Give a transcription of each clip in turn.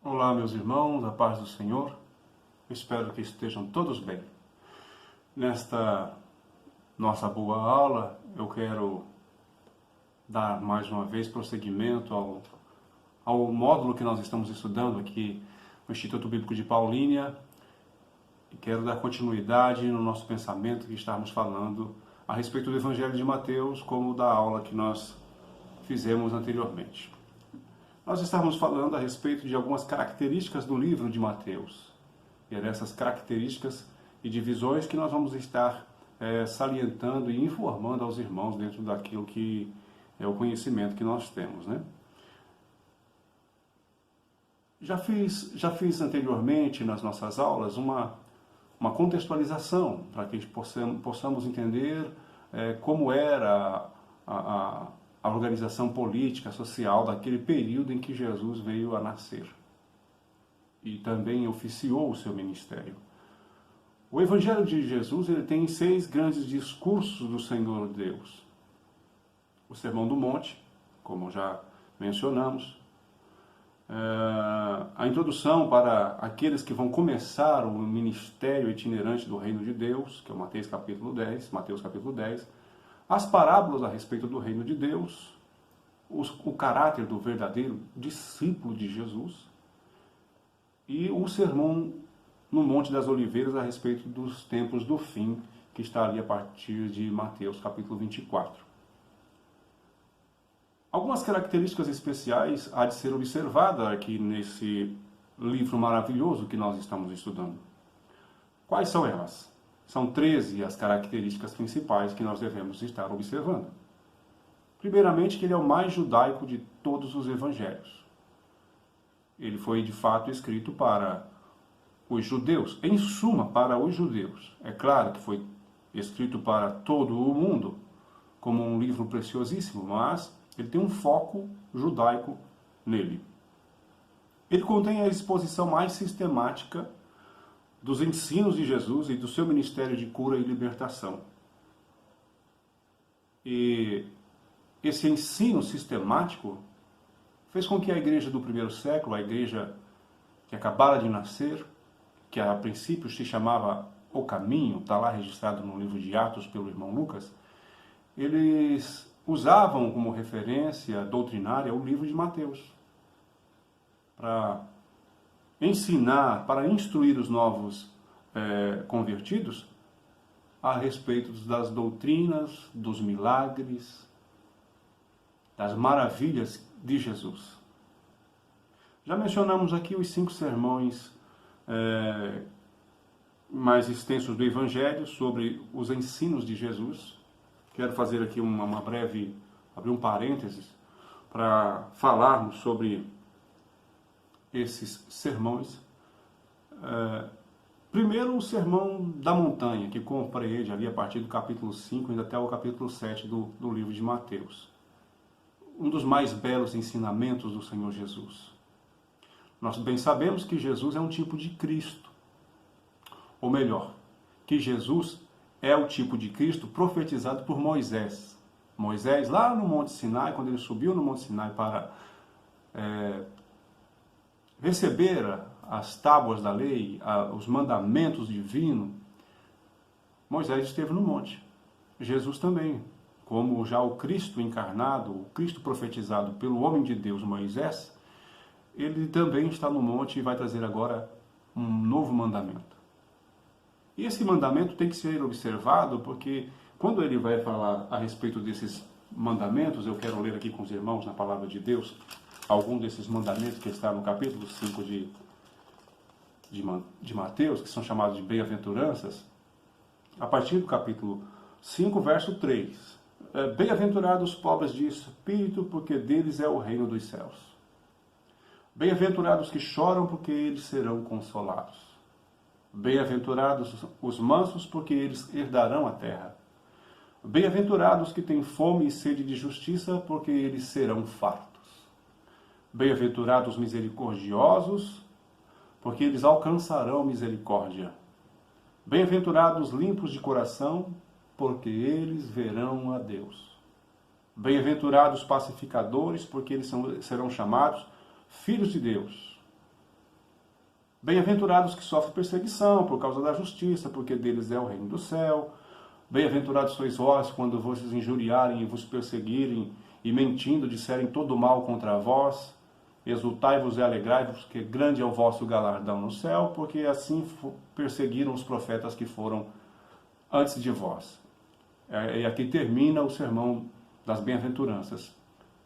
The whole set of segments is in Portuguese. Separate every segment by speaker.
Speaker 1: Olá, meus irmãos, a paz do Senhor. Espero que estejam todos bem. Nesta nossa boa aula, eu quero dar mais uma vez prosseguimento ao módulo que nós estamos estudando aqui no Instituto Bíblico de Paulínia e quero dar continuidade no nosso pensamento que estamos falando a respeito do Evangelho de Mateus, como da aula que nós fizemos anteriormente. Nós estávamos falando a respeito de algumas características do livro de Mateus. E é dessas características e divisões que nós vamos estar salientando e informando aos irmãos dentro daquilo que é o conhecimento que nós temos, né? Já fiz anteriormente nas nossas aulas uma contextualização para que possamos entender como era a organização política, social daquele período em que Jesus veio a nascer e também oficiou o seu ministério. O Evangelho de Jesus ele tem 6 grandes discursos do Senhor Deus. O Sermão do Monte, como já mencionamos, a introdução para aqueles que vão começar o ministério itinerante do Reino de Deus, que é o Mateus capítulo 10, as parábolas a respeito do Reino de Deus, o caráter do verdadeiro discípulo de Jesus e o Sermão no Monte das Oliveiras a respeito dos tempos do fim, que está ali a partir de Mateus capítulo 24. Algumas características especiais há de ser observada aqui nesse livro maravilhoso que nós estamos estudando. Quais são elas? São 13 as características principais que nós devemos estar observando. Primeiramente, que ele é o mais judaico de todos os evangelhos. Ele foi, de fato, escrito para os judeus, em suma, para os judeus. É claro que foi escrito para todo o mundo, como um livro preciosíssimo, mas ele tem um foco judaico nele. Ele contém a exposição mais sistemática dos ensinos de Jesus e do seu ministério de cura e libertação. E esse ensino sistemático fez com que a igreja do primeiro século, a igreja que acabara de nascer, que a princípio se chamava O Caminho, está lá registrado no livro de Atos pelo irmão Lucas, eles usavam como referência doutrinária o livro de Mateus para ensinar, para instruir os novos convertidos a respeito das doutrinas, dos milagres, das maravilhas de Jesus. Já mencionamos aqui os 5 sermões mais extensos do Evangelho sobre os ensinos de Jesus. Quero fazer aqui uma breve, abrir um parênteses, para falarmos sobre esses sermões. Primeiro, o Sermão da Montanha, que compreende ali a partir do capítulo 5 e até o capítulo 7 do livro de Mateus. Um dos mais belos ensinamentos do Senhor Jesus. Nós bem sabemos que Jesus é um tipo de Cristo. Ou melhor, que Jesus é o tipo de Cristo profetizado por Moisés. Moisés, lá no Monte Sinai, quando ele subiu no Monte Sinai para receber as tábuas da lei, os mandamentos divinos, Moisés esteve no monte. Jesus também, como já o Cristo encarnado, o Cristo profetizado pelo homem de Deus, Moisés, ele também está no monte e vai trazer agora um novo mandamento. E esse mandamento tem que ser observado porque quando ele vai falar a respeito desses mandamentos, eu quero ler aqui com os irmãos na palavra de Deus, algum desses mandamentos que está no capítulo 5 de Mateus, que são chamados de bem-aventuranças, a partir do capítulo 5, verso 3. Bem-aventurados os pobres de espírito, porque deles é o reino dos céus. Bem-aventurados que choram, porque eles serão consolados. Bem-aventurados os mansos, porque eles herdarão a terra. Bem-aventurados que têm fome e sede de justiça, porque eles serão fartos. Bem-aventurados os misericordiosos, porque eles alcançarão misericórdia. Bem-aventurados os limpos de coração, porque eles verão a Deus. Bem-aventurados os pacificadores, porque eles serão chamados filhos de Deus. Bem-aventurados que sofrem perseguição por causa da justiça, porque deles é o reino do céu. Bem-aventurados sois vós quando vos injuriarem e vos perseguirem, e mentindo disserem todo mal contra vós. Exultai-vos e alegrai-vos, porque grande é o vosso galardão no céu, porque assim perseguiram os profetas que foram antes de vós. E aqui termina o sermão das bem-aventuranças.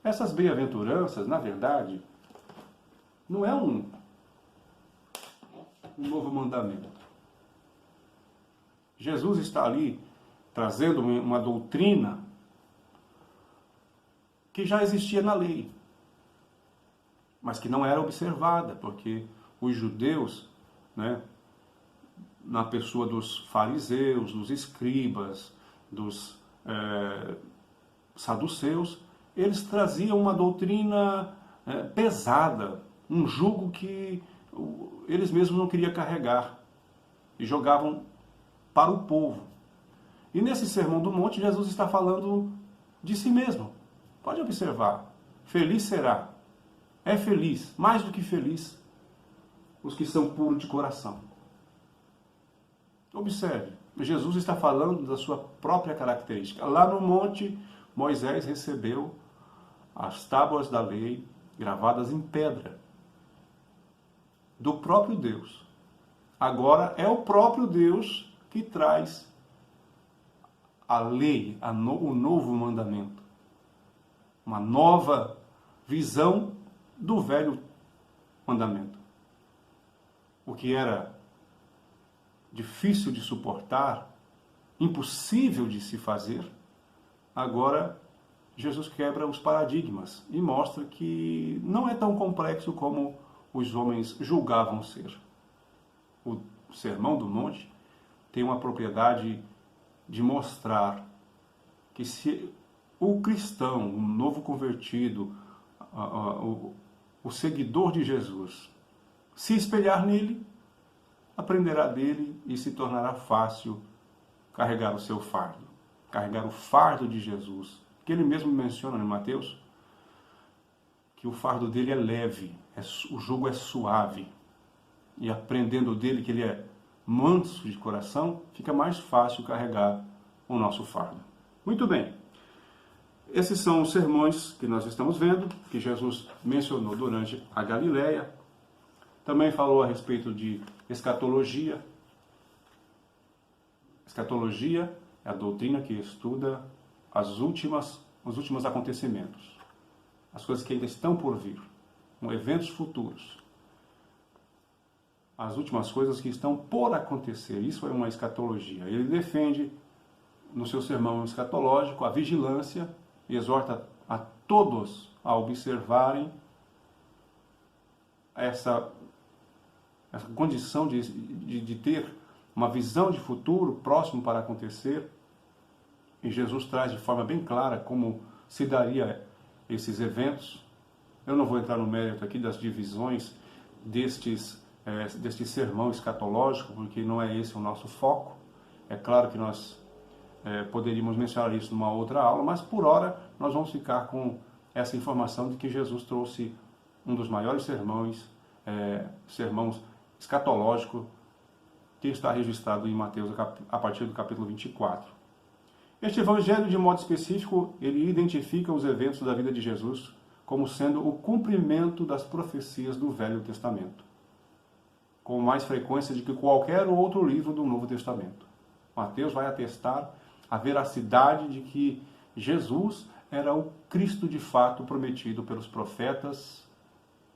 Speaker 1: Essas bem-aventuranças, na verdade, não é um novo mandamento. Jesus está ali trazendo uma doutrina que já existia na lei, mas que não era observada, porque os judeus, né, na pessoa dos fariseus, dos escribas, dos saduceus, eles traziam uma doutrina pesada, um jugo que eles mesmos não queriam carregar e jogavam para o povo. E nesse Sermão do Monte, Jesus está falando de si mesmo. Pode observar. Feliz será. É feliz, mais do que feliz, os que são puros de coração. Observe, Jesus está falando da sua própria característica. Lá no monte, Moisés recebeu as tábuas da lei gravadas em pedra, do próprio Deus. Agora é o próprio Deus que traz a lei, o novo mandamento. Uma nova visão do velho mandamento. O que era difícil de suportar, impossível de se fazer, agora Jesus quebra os paradigmas e mostra que não é tão complexo como os homens julgavam ser. O Sermão do Monte tem uma propriedade de mostrar que se o cristão, o novo convertido, o seguidor de Jesus, se espelhar nele, aprenderá dele e se tornará fácil carregar o seu fardo, carregar o fardo de Jesus, que ele mesmo menciona em Mateus, que o fardo dele é leve, o jugo é suave, e aprendendo dele que ele é manso de coração, fica mais fácil carregar o nosso fardo. Muito bem, esses são os sermões que nós estamos vendo, que Jesus mencionou durante a Galileia. Também falou a respeito de escatologia. Escatologia é a doutrina que estuda os últimos acontecimentos, as coisas que ainda estão por vir, eventos futuros, as últimas coisas que estão por acontecer. Isso é uma escatologia. Ele defende, no seu sermão escatológico, a vigilância e exorta a todos a observarem essa condição de ter uma visão de futuro próximo para acontecer. E Jesus traz de forma bem clara como se daria esses eventos. Eu não vou entrar no mérito aqui das divisões deste sermão escatológico, porque não é esse o nosso foco. É claro que nós poderíamos mencionar isso numa outra aula, mas por hora nós vamos ficar com essa informação de que Jesus trouxe um dos maiores sermões escatológico que está registrado em Mateus a partir do capítulo 24. Este evangelho, de modo específico, ele identifica os eventos da vida de Jesus como sendo o cumprimento das profecias do Velho Testamento, com mais frequência do que qualquer outro livro do Novo Testamento. Mateus vai atestar a veracidade de que Jesus era o Cristo de fato prometido pelos profetas,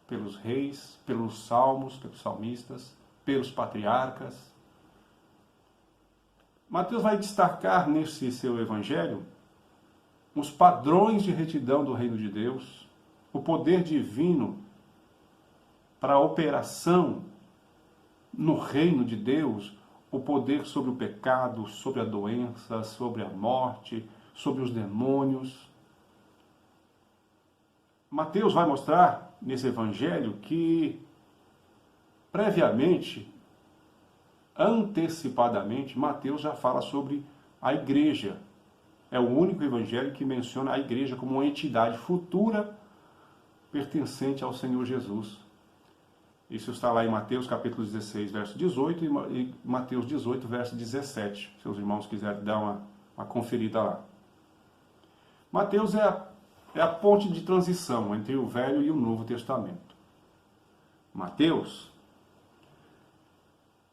Speaker 1: pelos reis, pelos salmos, pelos salmistas, pelos patriarcas. Mateus vai destacar nesse seu evangelho os padrões de retidão do reino de Deus, o poder divino para a operação no reino de Deus, o poder sobre o pecado, sobre a doença, sobre a morte, sobre os demônios. Mateus vai mostrar nesse evangelho que, previamente, antecipadamente, Mateus já fala sobre a igreja. É o único evangelho que menciona a igreja como uma entidade futura pertencente ao Senhor Jesus. Isso está lá em Mateus capítulo 16, verso 18 e Mateus 18, verso 17. Se os irmãos quiserem dar uma conferida lá. Mateus é a ponte de transição entre o Velho e o Novo Testamento. Mateus,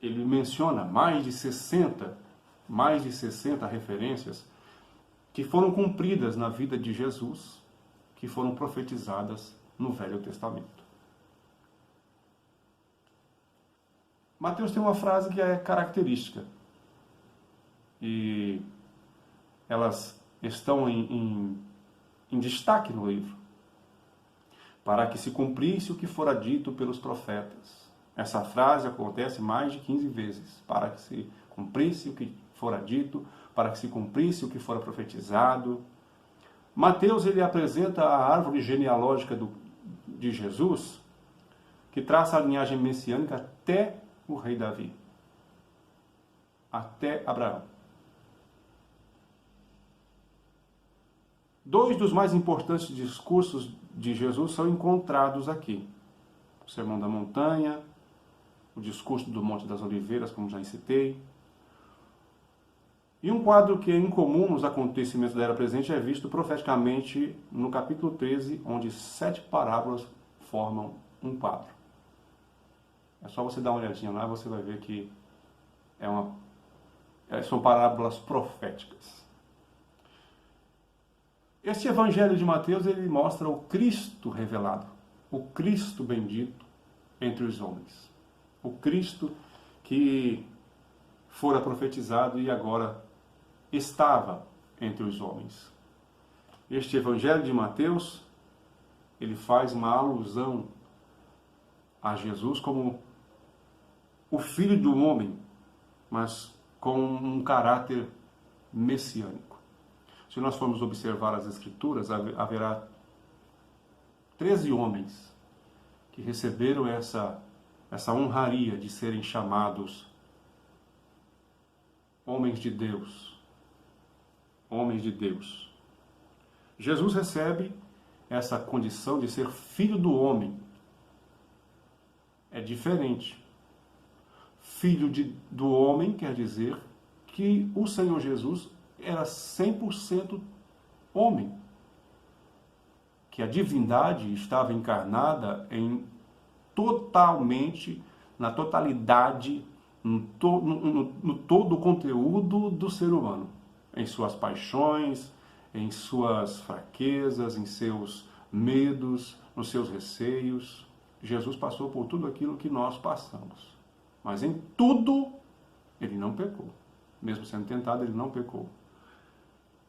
Speaker 1: ele menciona mais de 60 referências que foram cumpridas na vida de Jesus, que foram profetizadas no Velho Testamento. Mateus tem uma frase que é característica, e elas estão em destaque no livro. Para que se cumprisse o que fora dito pelos profetas. Essa frase acontece mais de 15 vezes. Para que se cumprisse o que fora dito, para que se cumprisse o que fora profetizado. Mateus, ele apresenta a árvore genealógica de Jesus, que traça a linhagem messiânica até o rei Davi, até Abraão. Dois dos mais importantes discursos de Jesus são encontrados aqui. O Sermão da Montanha, o discurso do Monte das Oliveiras, como já citei. E um quadro que é incomum nos acontecimentos da era presente é visto profeticamente no capítulo 13, onde 7 parábolas formam um quadro. É só você dar uma olhadinha lá, você vai ver que são parábolas proféticas. Este Evangelho de Mateus, ele mostra o Cristo revelado, o Cristo bendito entre os homens. O Cristo que fora profetizado e agora estava entre os homens. Este Evangelho de Mateus, ele faz uma alusão a Jesus como o Filho do Homem, mas com um caráter messiânico. Se nós formos observar as Escrituras, haverá 13 homens que receberam essa honraria de serem chamados homens de Deus. Homens de Deus. Jesus recebe essa condição de ser filho do homem. É diferente. Filho do homem quer dizer que o Senhor Jesus era 100% homem. Que a divindade estava encarnada na totalidade, no todo o conteúdo do ser humano. Em suas paixões, em suas fraquezas, em seus medos, nos seus receios. Jesus passou por tudo aquilo que nós passamos. Mas em tudo, ele não pecou. Mesmo sendo tentado, ele não pecou.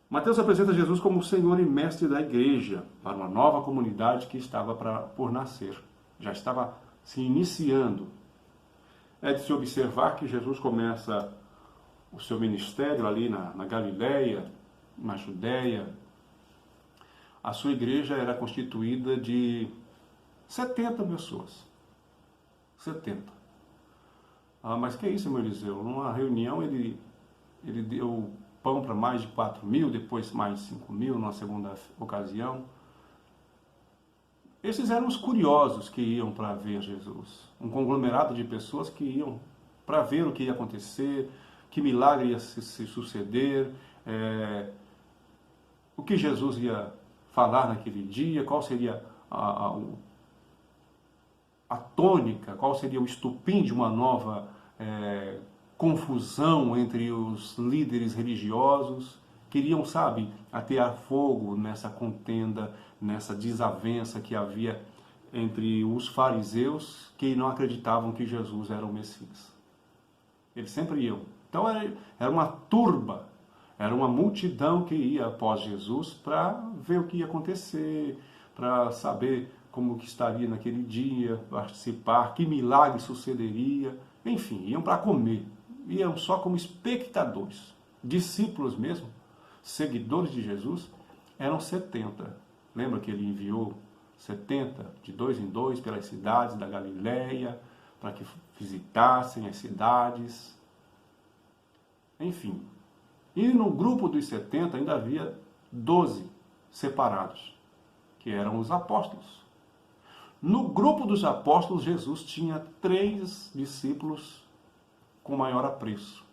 Speaker 1: Mateus apresenta Jesus como o Senhor e Mestre da igreja, para uma nova comunidade que estava por nascer. Já estava se iniciando. É de se observar que Jesus começa o seu ministério ali na Galileia, na Judéia. A sua igreja era constituída de 70 pessoas. 70. Mas que é isso, meu Eliseu? Numa reunião ele deu pão para mais de 4.000, depois mais de 5.000 numa segunda ocasião. Esses eram os curiosos que iam para ver Jesus. Um conglomerado de pessoas que iam para ver o que ia acontecer, que milagre ia se suceder, o que Jesus ia falar naquele dia, qual seria a tônica, qual seria o estupim de uma nova confusão entre os líderes religiosos. Queriam, atear fogo nessa contenda, nessa desavença que havia entre os fariseus que não acreditavam que Jesus era o Messias. Eles sempre iam. Então era uma turba, era uma multidão que ia após Jesus para ver o que ia acontecer, para saber como que estaria naquele dia, participar, que milagre sucederia. Enfim, iam para comer. Iam só como espectadores. Discípulos mesmo, seguidores de Jesus, eram 70. Lembra que ele enviou 70, de 2 em 2, pelas cidades da Galileia, para que visitassem as cidades. Enfim. E no grupo dos 70 ainda havia 12 separados, que eram os apóstolos. No grupo dos apóstolos, Jesus tinha 3 discípulos com maior apreço: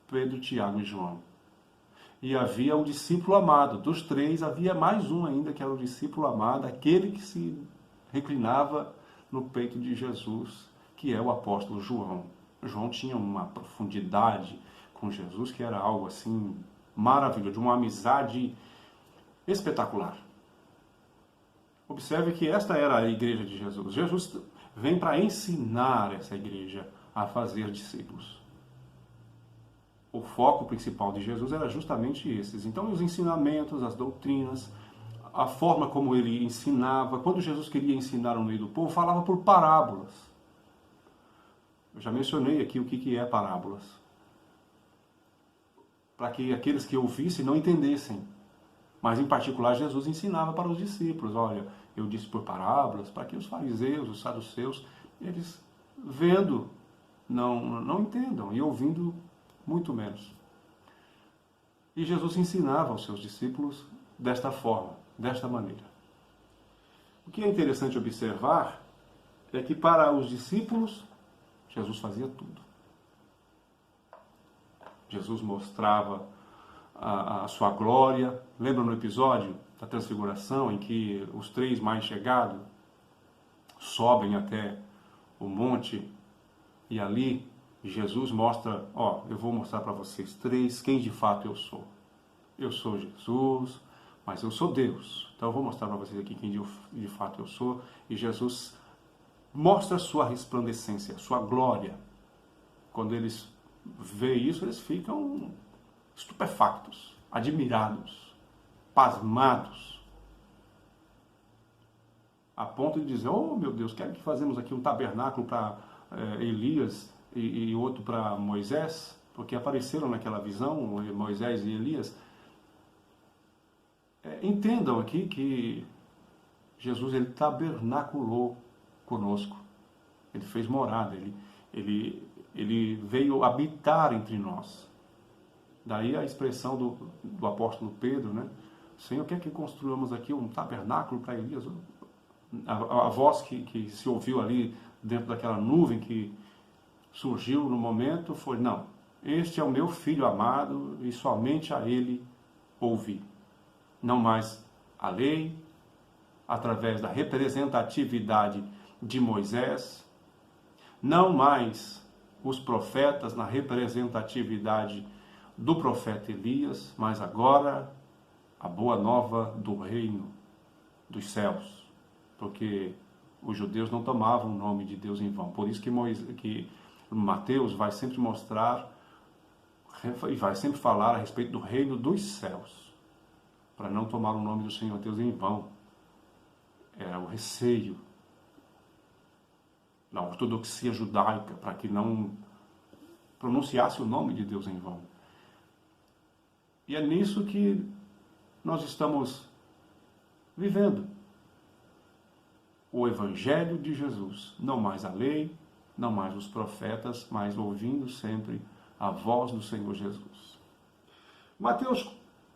Speaker 1: Pedro, Tiago e João. E havia o discípulo amado. Dos 3, havia mais um ainda, que era o discípulo amado, aquele que se reclinava no peito de Jesus, que é o apóstolo João. João tinha uma profundidade com Jesus que era algo assim maravilhoso, de uma amizade espetacular. Observe que esta era a igreja de Jesus. Jesus vem para ensinar essa igreja a fazer discípulos. O foco principal de Jesus era justamente esses. Então, os ensinamentos, as doutrinas, a forma como ele ensinava. Quando Jesus queria ensinar no meio do povo, falava por parábolas. Eu já mencionei aqui o que é parábolas. Para que aqueles que ouvissem não entendessem. Mas, em particular, Jesus ensinava para os discípulos. Olha, eu disse por parábolas, para que os fariseus, os saduceus, eles vendo, não entendam, e ouvindo, muito menos. E Jesus ensinava aos seus discípulos desta forma, desta maneira. O que é interessante observar é que para os discípulos, Jesus fazia tudo. Jesus mostrava a sua glória. Lembra no episódio da transfiguração, em que os 3 mais chegados sobem até o monte e ali Jesus mostra, eu vou mostrar para vocês 3 quem de fato eu sou. Eu sou Jesus, mas eu sou Deus. Então eu vou mostrar para vocês aqui quem de fato eu sou. E Jesus mostra sua resplandecência, sua glória. Quando eles veem isso, eles ficam estupefactos, admirados, pasmados, a ponto de dizer: oh meu Deus, quer que fazemos aqui um tabernáculo para Elias e outro para Moisés? Porque apareceram naquela visão Moisés e Elias. Entendam aqui que Jesus, ele tabernaculou conosco, ele fez morada, ele veio habitar entre nós. Daí a expressão do apóstolo Pedro, né? Senhor, quer que construamos aqui um tabernáculo para Elias? A voz que se ouviu ali dentro daquela nuvem que surgiu no momento foi: não, este é o meu filho amado e somente a ele ouvi. Não mais a lei, através da representatividade de Moisés, não mais os profetas na representatividade do profeta Elias, mas agora a boa nova do reino dos céus. Porque os judeus não tomavam o nome de Deus em vão. Por isso que Mateus vai sempre mostrar e vai sempre falar a respeito do reino dos céus, para não tomar o nome do Senhor Deus em vão. Era o receio na ortodoxia judaica, para que não pronunciasse o nome de Deus em vão. E é nisso que nós estamos vivendo. O Evangelho de Jesus. Não mais a lei, não mais os profetas, mas ouvindo sempre a voz do Senhor Jesus. Mateus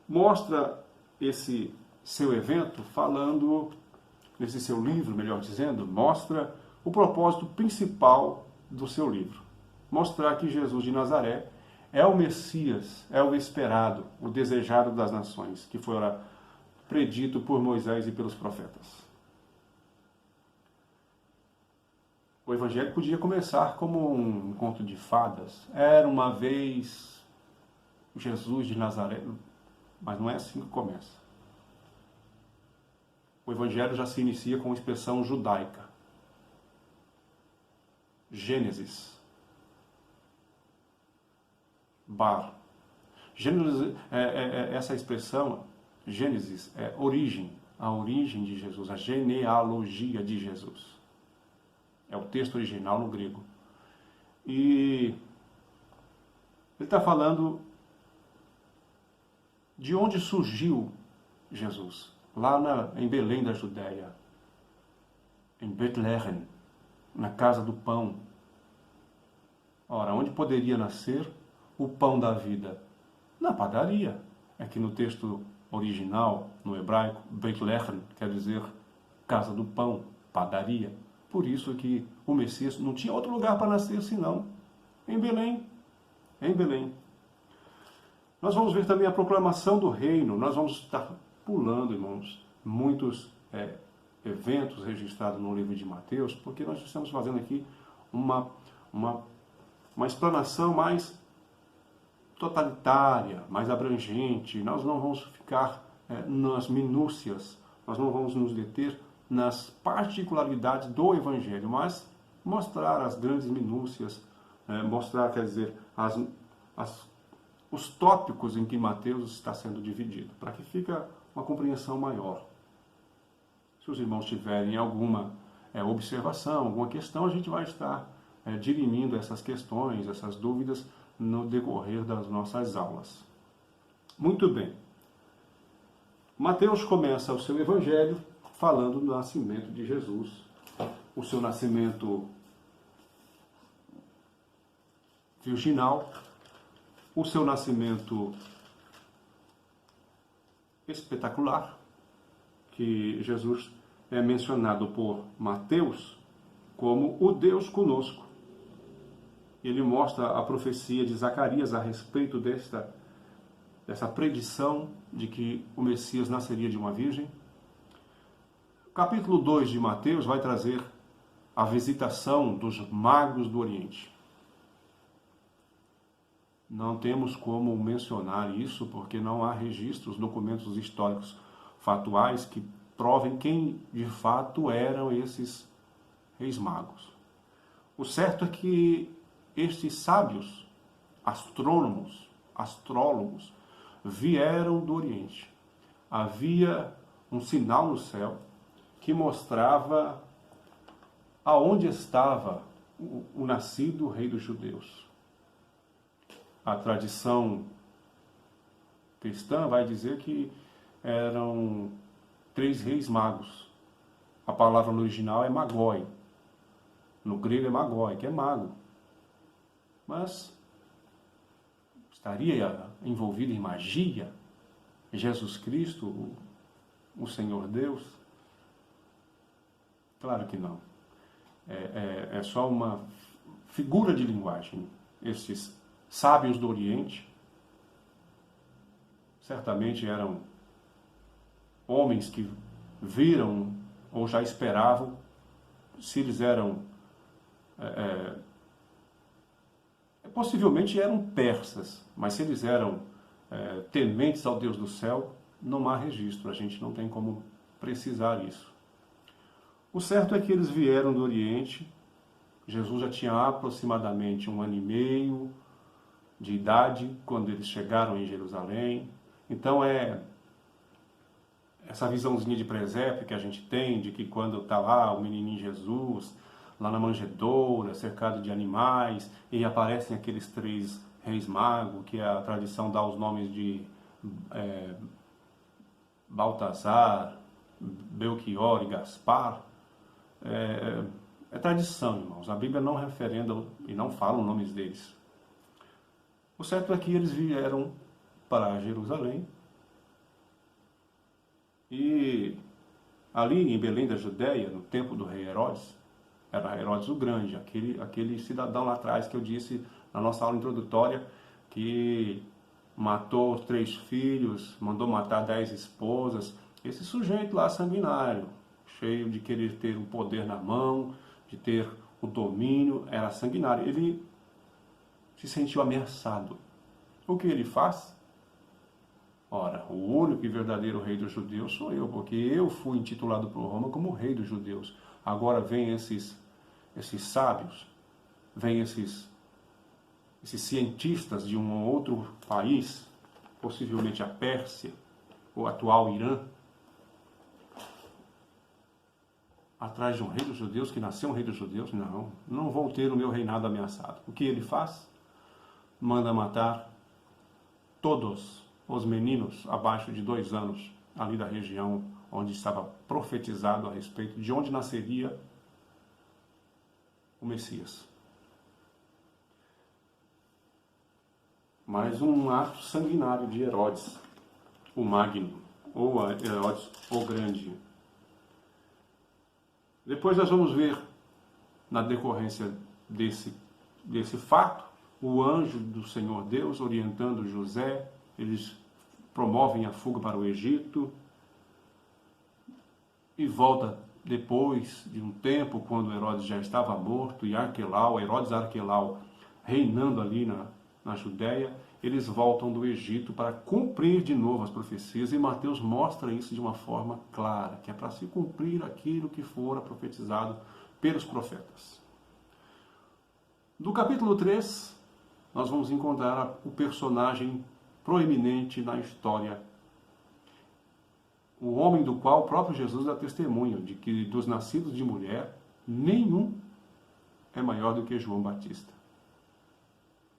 Speaker 1: mostra esse seu evento falando, nesse seu livro, melhor dizendo, mostra o propósito principal do seu livro. Mostrar que Jesus de Nazaré é o Messias, é o esperado, o desejado das nações, que fora predito por Moisés e pelos profetas. O Evangelho podia começar como um conto de fadas. Era uma vez Jesus de Nazaré, mas não é assim que começa. O Evangelho já se inicia com uma expressão judaica. Gênesis. Bar. Gênesis, essa expressão, Gênesis, é origem, a origem de Jesus, a genealogia de Jesus. É o texto original no grego. E ele está falando de onde surgiu Jesus. Lá em Belém da Judéia, em Betlehem, na casa do pão. Ora, onde poderia nascer o pão da vida? Na padaria. É que no texto original, no hebraico, Betlehem quer dizer casa do pão, padaria. Por isso que o Messias não tinha outro lugar para nascer senão em Belém. Em Belém. Nós vamos ver também a proclamação do reino. Nós vamos estar pulando, irmãos, muitos eventos registrados no livro de Mateus, porque nós estamos fazendo aqui uma explanação mais totalitária, mais abrangente. Nós não vamos ficar nas minúcias, nós não vamos nos deter nas particularidades do Evangelho, mas mostrar as grandes minúcias, mostrar, quer dizer, os tópicos em que Mateus está sendo dividido, para que fique uma compreensão maior. Se os irmãos tiverem alguma observação, alguma questão, a gente vai estar dirimindo essas questões, essas dúvidas, no decorrer das nossas aulas. Muito bem. Mateus começa o seu evangelho falando do nascimento de Jesus, o seu nascimento virginal, o seu nascimento espetacular, que Jesus é mencionado por Mateus como o Deus conosco. Ele mostra a profecia de Zacarias a respeito dessa predição de que o Messias nasceria de uma virgem. O capítulo 2 de Mateus vai trazer a visitação dos magos do Oriente. Não temos como mencionar isso, porque não há registros, documentos históricos fatuais que provem quem de fato eram esses reis magos. O certo é que estes sábios, astrólogos, vieram do Oriente. Havia um sinal no céu que mostrava aonde estava o nascido rei dos judeus. A tradição cristã vai dizer que eram 3 reis magos. A palavra no original é magoi. No grego é magoi, que é mago. Mas estaria envolvido em magia Jesus Cristo, o Senhor Deus? Claro que não. É só uma figura de linguagem. Esses sábios do Oriente certamente eram homens que viram ou já esperavam, se eles eram possivelmente eram persas, mas se eles eram tementes ao Deus do céu, não há registro, a gente não tem como precisar isso. O certo é que eles vieram do Oriente. Jesus já tinha aproximadamente 1 ano e meio de idade quando eles chegaram em Jerusalém. Então essa visãozinha de presépio que a gente tem, de que quando está lá o menininho Jesus, lá na manjedoura, cercado de animais, e aparecem aqueles 3 reis magos, que a tradição dá os nomes de Baltazar, Belchior e Gaspar. É tradição, irmãos. A Bíblia não referenda e não fala os nomes deles. O certo é que eles vieram para Jerusalém e ali em Belém da Judéia, no tempo do rei Herodes, era Herodes o Grande, aquele cidadão lá atrás que eu disse na nossa aula introdutória, que matou 3 filhos, mandou matar 10 esposas. Esse sujeito lá sanguinário, cheio de querer ter o poder na mão, de ter o domínio, era sanguinário. Ele se sentiu ameaçado. O que ele faz? Ora, o único e verdadeiro rei dos judeus sou eu, porque eu fui intitulado por Roma como rei dos judeus. Agora vem esses sábios, vem esses cientistas de um outro país, possivelmente a Pérsia, o atual Irã, atrás de um rei dos judeus, que nasceu um rei dos judeus. Não vou ter o meu reinado ameaçado. O que ele faz? Manda matar todos os meninos abaixo de 2 anos, ali da região onde estava profetizado a respeito de onde nasceria o Messias. Mais um ato sanguinário de Herodes, o Magno, ou Herodes o Grande. Depois nós vamos ver, na decorrência desse fato, o anjo do Senhor Deus orientando José. Eles promovem a fuga para o Egito e volta depois de um tempo, quando Herodes já estava morto e Herodes Arquelau reinando ali na Judéia. Eles voltam do Egito para cumprir de novo as profecias, e Mateus mostra isso de uma forma clara, que é para se cumprir aquilo que fora profetizado pelos profetas. Do capítulo 3, nós vamos encontrar o personagem proeminente na história, o homem do qual o próprio Jesus dá testemunho, de que dos nascidos de mulher, nenhum é maior do que João Batista.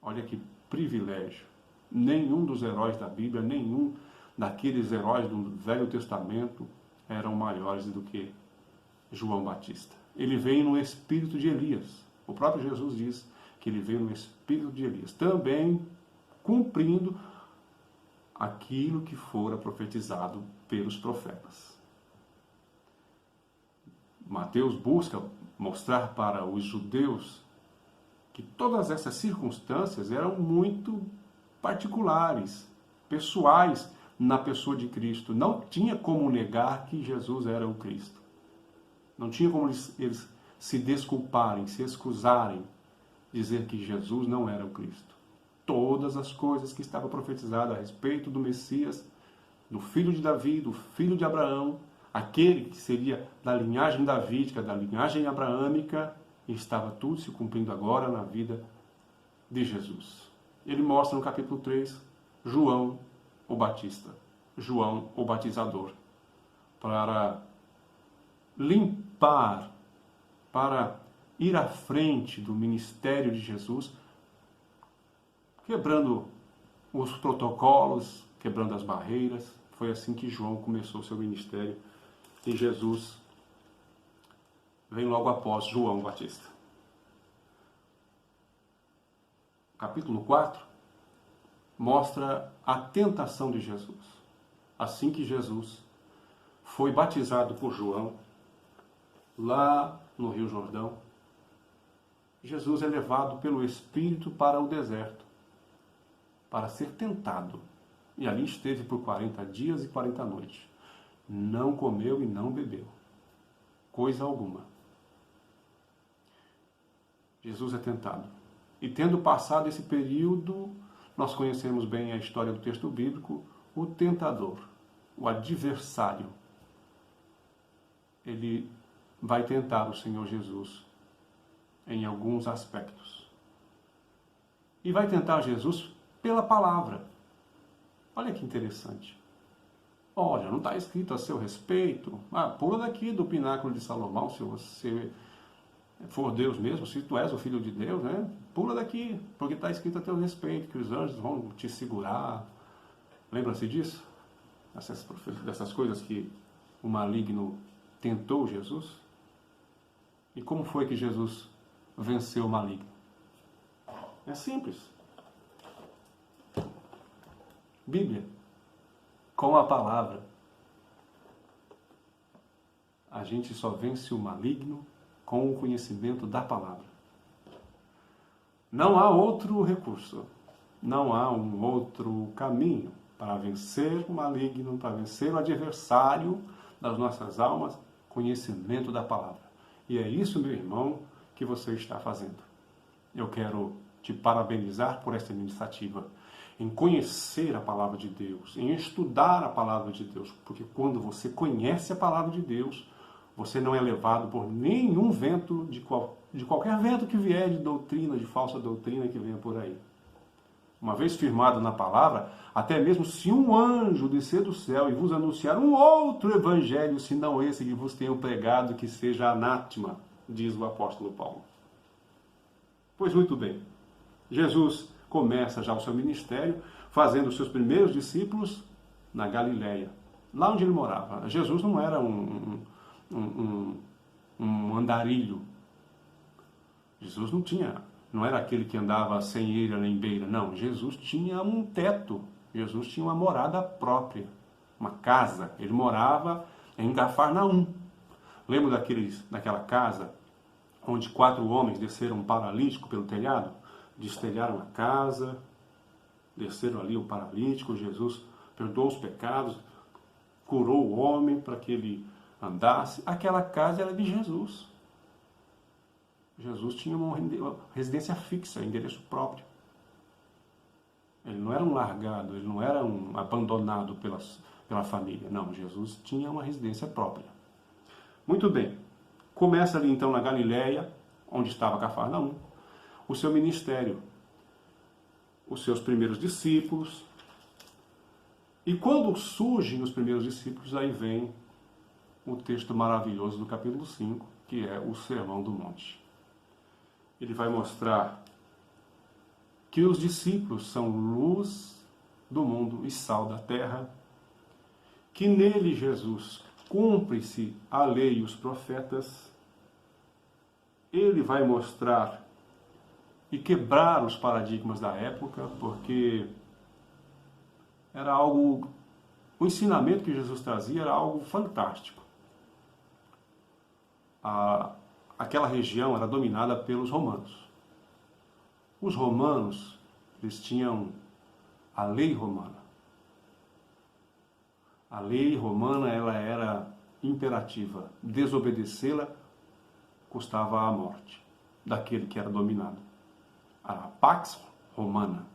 Speaker 1: Olha que privilégio. Nenhum dos heróis da Bíblia, nenhum daqueles heróis do Velho Testamento eram maiores do que João Batista. Ele veio no espírito de Elias. O próprio Jesus diz que ele veio no espírito de Elias, também cumprindo aquilo que fora profetizado pelos profetas. Mateus busca mostrar para os judeus que todas essas circunstâncias eram muito particulares, pessoais na pessoa de Cristo. Não tinha como negar que Jesus era o Cristo. Não tinha como eles se desculparem, se excusarem, dizer que Jesus não era o Cristo. Todas as coisas que estavam profetizadas a respeito do Messias, do filho de Davi, do filho de Abraão, aquele que seria da linhagem davídica, da linhagem abraâmica, estava tudo se cumprindo agora na vida de Jesus. Ele mostra no capítulo 3, João o Batista, João o Batizador, para limpar, para ir à frente do ministério de Jesus, quebrando os protocolos, quebrando as barreiras. Foi assim que João começou o seu ministério, e Jesus vem logo após João Batista. Capítulo 4 mostra a tentação de Jesus. Assim que Jesus foi batizado por João, lá no Rio Jordão, Jesus é levado pelo Espírito para o deserto, para ser tentado. E ali esteve por 40 dias e 40 noites. Não comeu e não bebeu, coisa alguma. Jesus é tentado. E tendo passado esse período, nós conhecemos bem a história do texto bíblico, o tentador, o adversário, ele vai tentar o Senhor Jesus em alguns aspectos. E vai tentar Jesus pela palavra. Olha que interessante. Olha, não está escrito a seu respeito. Pula daqui do pináculo de Salomão, se você for Deus mesmo, se tu és o Filho de Deus, né? Pula daqui, porque está escrito a teu respeito, que os anjos vão te segurar. Lembra-se disso? Dessas coisas que o maligno tentou Jesus? E como foi que Jesus venceu o maligno? É simples. Bíblia, com a palavra. A gente só vence o maligno com o conhecimento da palavra. Não há outro recurso, não há um outro caminho para vencer o maligno, para vencer o adversário das nossas almas, conhecimento da palavra. E é isso, meu irmão, que você está fazendo. Eu quero te parabenizar por esta iniciativa, em conhecer a palavra de Deus, em estudar a palavra de Deus, porque quando você conhece a palavra de Deus, você não é levado por nenhum vento, de qualquer vento que vier de doutrina, de falsa doutrina que venha por aí. Uma vez firmado na palavra, até mesmo se um anjo descer do céu e vos anunciar um outro evangelho, senão esse que vos tenho pregado, que seja anátema, diz o apóstolo Paulo. Pois muito bem, Jesus começa já o seu ministério, fazendo os seus primeiros discípulos na Galileia, lá onde ele morava. Jesus não era um andarilho. Jesus não era aquele que andava sem eira nem beira. Não, Jesus tinha um teto. Jesus tinha uma morada própria, uma casa. Ele morava em Cafarnaum. Lembra daquela casa onde 4 homens desceram um paralítico pelo telhado? Destelharam a casa, desceram ali o paralítico, Jesus perdoou os pecados, curou o homem para que ele andasse. Aquela casa era de Jesus. Jesus tinha uma residência fixa, endereço próprio. Ele não era um largado, ele não era um abandonado pela família. Não, Jesus tinha uma residência própria. Muito bem. Começa ali então na Galileia, onde estava Cafarnaum, o seu ministério, os seus primeiros discípulos. E quando surgem os primeiros discípulos, aí vem o texto maravilhoso do capítulo 5, que é o Sermão do Monte. Ele vai mostrar que os discípulos são luz do mundo e sal da terra, que nele Jesus cumpre-se a lei e os profetas. Ele vai mostrar e quebrar os paradigmas da época, porque era algo, o ensinamento que Jesus trazia era algo fantástico. Aquela região era dominada pelos romanos. Os romanos, eles tinham a lei romana. A lei romana, ela era imperativa. Desobedecê-la custava a morte daquele que era dominado. A Pax Romana.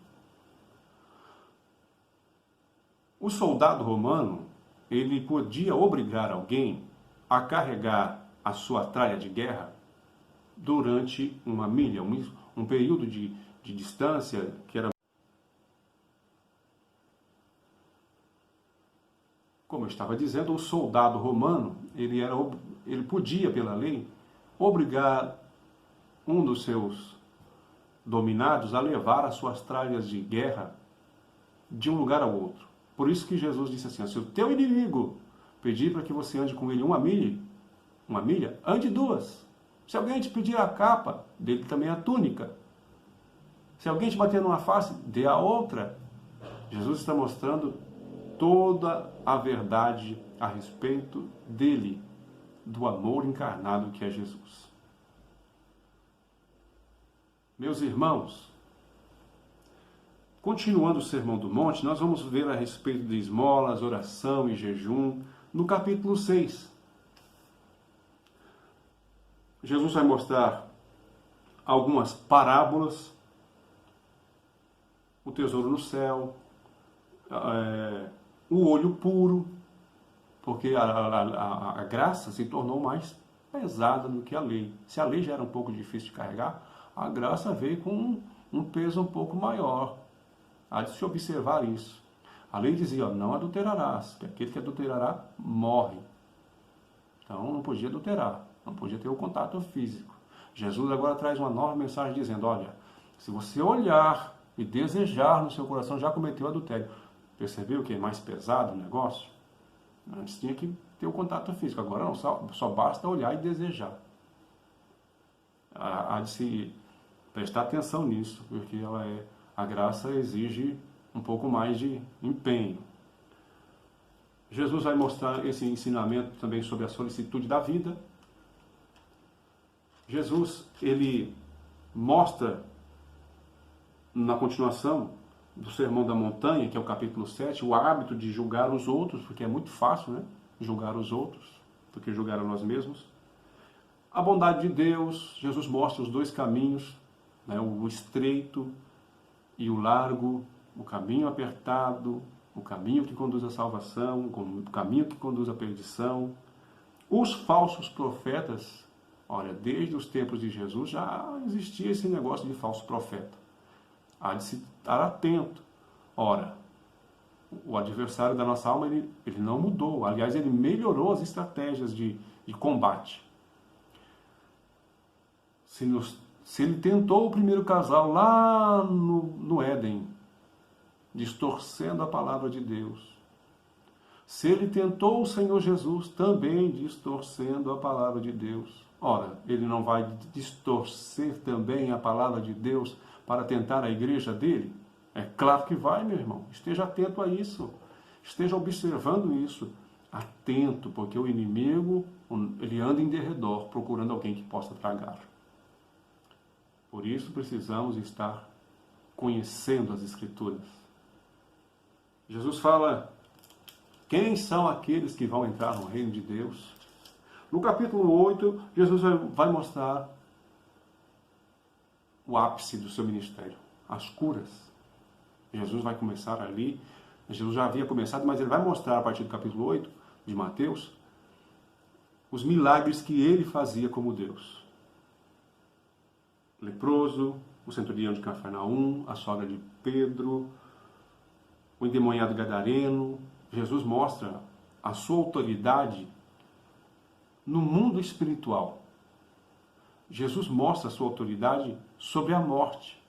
Speaker 1: O soldado romano, ele podia obrigar alguém a carregar a sua tralha de guerra durante uma milha, um período de distância que era... Como eu estava dizendo, o soldado romano, ele podia, pela lei, obrigar um dos seus dominados a levar as suas tralhas de guerra de um lugar ao outro. Por isso que Jesus disse assim, se o teu inimigo pedir para que você ande com ele uma milha, ande 2. Se alguém te pedir a capa, dê também a túnica. Se alguém te bater numa face, dê a outra. Jesus está mostrando toda a verdade a respeito dele, do amor encarnado que é Jesus. Meus irmãos, continuando o Sermão do Monte, nós vamos ver a respeito de esmolas, oração e jejum, no capítulo 6. Jesus vai mostrar algumas parábolas, o tesouro no céu, o olho puro, porque a graça se tornou mais pesada do que a lei. Se a lei já era um pouco difícil de carregar, a graça veio com um peso um pouco maior. Há de se observar isso. A lei dizia, não adulterarás, que aquele que adulterará morre. Então não podia adulterar, não podia ter o contato físico. Jesus agora traz uma nova mensagem dizendo, olha, se você olhar e desejar no seu coração, já cometeu adultério. Percebeu que é mais pesado o negócio? Antes tinha que ter o contato físico, agora não, só basta olhar e desejar. Há de se prestar atenção nisso, porque a graça exige um pouco mais de empenho. Jesus vai mostrar esse ensinamento também sobre a solicitude da vida. Jesus, ele mostra na continuação do Sermão da Montanha, que é o capítulo 7, o hábito de julgar os outros, porque é muito fácil, né? Julgar os outros do que julgar a nós mesmos. A bondade de Deus, Jesus mostra os 2 caminhos, né? O estreito e o largo, o caminho apertado, o caminho que conduz à salvação, o caminho que conduz à perdição. Os falsos profetas, olha, desde os tempos de Jesus já existia esse negócio de falso profeta. Há de se estar atento. Ora, o adversário da nossa alma, ele não mudou. Aliás, ele melhorou as estratégias de combate. Se ele tentou o primeiro casal lá no Éden, distorcendo a palavra de Deus, se ele tentou o Senhor Jesus também distorcendo a palavra de Deus, ora, ele não vai distorcer também a palavra de Deus para tentar a igreja dele? É claro que vai, meu irmão. Esteja atento a isso. Esteja observando isso. atento, porque o inimigo, ele anda em derredor, procurando alguém que possa tragar. Por isso precisamos estar conhecendo as Escrituras. Jesus fala, quem são aqueles que vão entrar no reino de Deus? No capítulo 8, Jesus vai mostrar o ápice do seu ministério, as curas. Jesus vai começar ali, Jesus já havia começado, mas ele vai mostrar a partir do capítulo 8 de Mateus, os milagres que ele fazia como Deus. Leproso, o centurião de Cafarnaum, a sogra de Pedro, o endemoniado gadareno. Jesus mostra a sua autoridade no mundo espiritual. Jesus mostra a sua autoridade sobre a morte.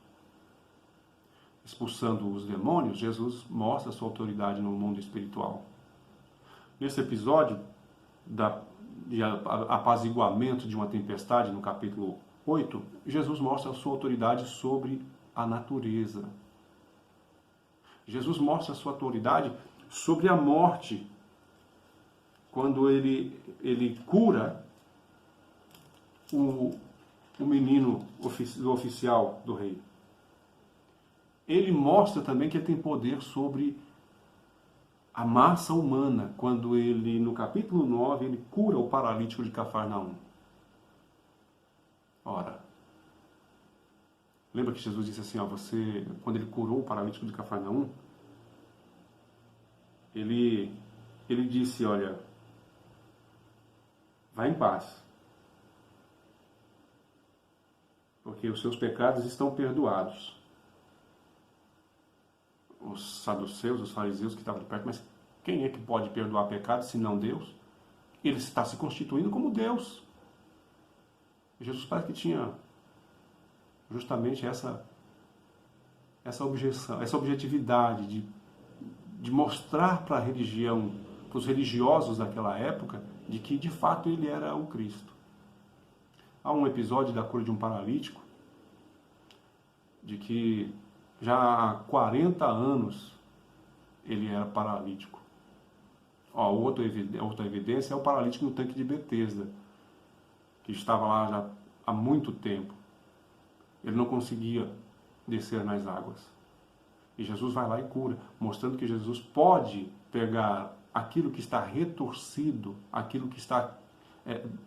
Speaker 1: Expulsando os demônios, Jesus mostra a sua autoridade no mundo espiritual. Nesse episódio de apaziguamento de uma tempestade, no capítulo 8, Jesus mostra a sua autoridade sobre a natureza. Jesus mostra a sua autoridade sobre a morte, quando ele cura o menino oficial do rei. Ele mostra também que ele tem poder sobre a massa humana, quando ele, no capítulo 9, ele cura o paralítico de Cafarnaum. Ora, lembra que Jesus disse assim, quando ele curou o paralítico de Cafarnaum, ele disse, olha, vá em paz, porque os seus pecados estão perdoados. Os saduceus, os fariseus que estavam de perto, mas quem é que pode perdoar pecados se não Deus? Ele está se constituindo como Deus. Jesus parece que tinha justamente essa objeção, essa objetividade de mostrar para a religião, para os religiosos daquela época, de que de fato ele era o Cristo. Há um episódio da cura de um paralítico, de que já há 40 anos ele era paralítico. Outra evidência é o paralítico no tanque de Betesda, que estava lá já há muito tempo. Ele não conseguia descer nas águas. E Jesus vai lá e cura, mostrando que Jesus pode pegar aquilo que está retorcido, aquilo que está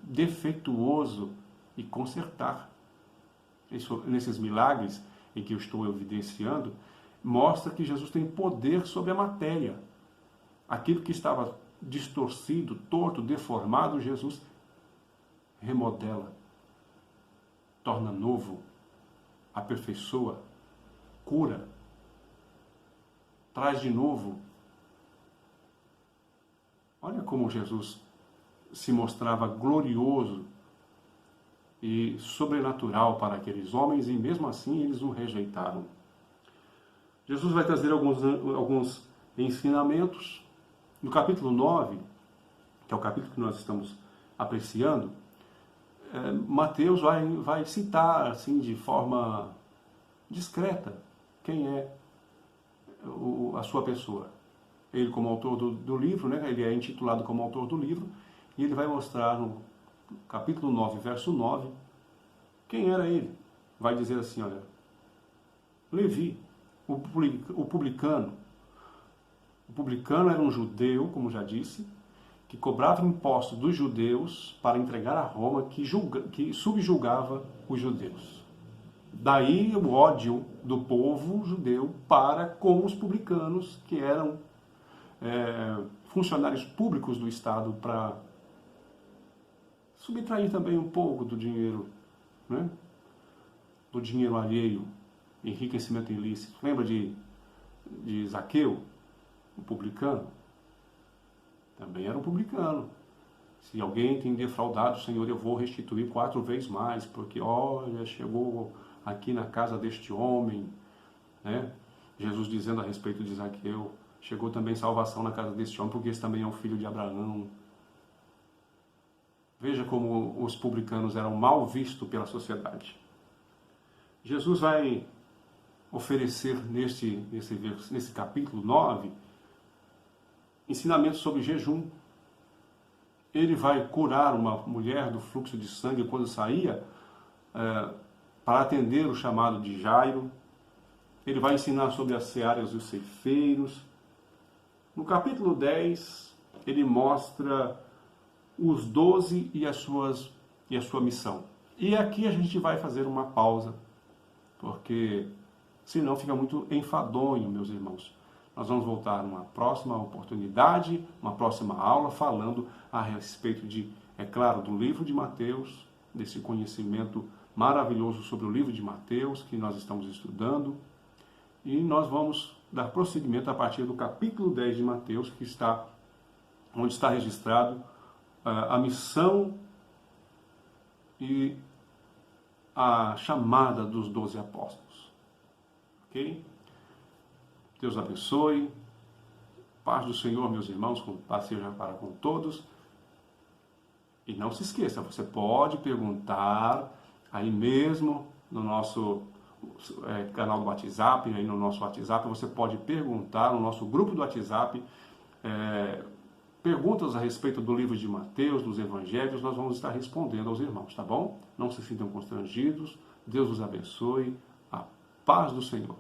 Speaker 1: defeituoso e consertar. Nesses milagres em que eu estou evidenciando, mostra que Jesus tem poder sobre a matéria. Aquilo que estava distorcido, torto, deformado, Jesus remodela, torna novo, aperfeiçoa, cura, traz de novo. Olha como Jesus se mostrava glorioso e sobrenatural para aqueles homens, e mesmo assim eles o rejeitaram. Jesus vai trazer alguns ensinamentos. No capítulo 9, que é o capítulo que nós estamos apreciando, Mateus vai citar assim, de forma discreta quem é a sua pessoa. Ele, como autor do livro, né, ele é intitulado como autor do livro, e ele vai mostrar no capítulo 9, verso 9, quem era ele. Vai dizer assim, olha, Levi, o publicano. O publicano era um judeu, como já disse, que cobrava impostos dos judeus para entregar a Roma, que subjugava os judeus. Daí o ódio do povo judeu para com os publicanos, que eram funcionários públicos do Estado, para subtrair também um pouco do dinheiro, né? Do dinheiro alheio, enriquecimento ilícito. Lembra de Zaqueu, o publicano? Também era um publicano. Se alguém tem defraudado o Senhor, eu vou restituir 4 vezes mais, porque olha, chegou aqui na casa deste homem, né? Jesus dizendo a respeito de Zaqueu, chegou também salvação na casa deste homem, porque esse também é um filho de Abraão. Veja como os publicanos eram mal vistos pela sociedade. Jesus vai oferecer nesse capítulo 9 ensinamentos sobre jejum. Ele vai curar uma mulher do fluxo de sangue quando saía para atender o chamado de Jairo. Ele vai ensinar sobre as searas dos ceifeiros. No capítulo 10, ele mostra os 12 e a sua missão. E aqui a gente vai fazer uma pausa, porque senão fica muito enfadonho, meus irmãos. Nós vamos voltar numa próxima oportunidade, uma próxima aula, falando a respeito é claro, do livro de Mateus, desse conhecimento maravilhoso sobre o livro de Mateus, que nós estamos estudando. E nós vamos dar prosseguimento a partir do capítulo 10 de Mateus, onde está registrado a missão e a chamada dos 12 apóstolos. Ok? Deus abençoe. Paz do Senhor, meus irmãos, paz seja para com todos. E não se esqueça, você pode perguntar aí mesmo no nosso canal do WhatsApp, aí no nosso WhatsApp, você pode perguntar no nosso grupo do WhatsApp, perguntas a respeito do livro de Mateus, dos evangelhos, nós vamos estar respondendo aos irmãos, tá bom? Não se sintam constrangidos, Deus os abençoe, a paz do Senhor.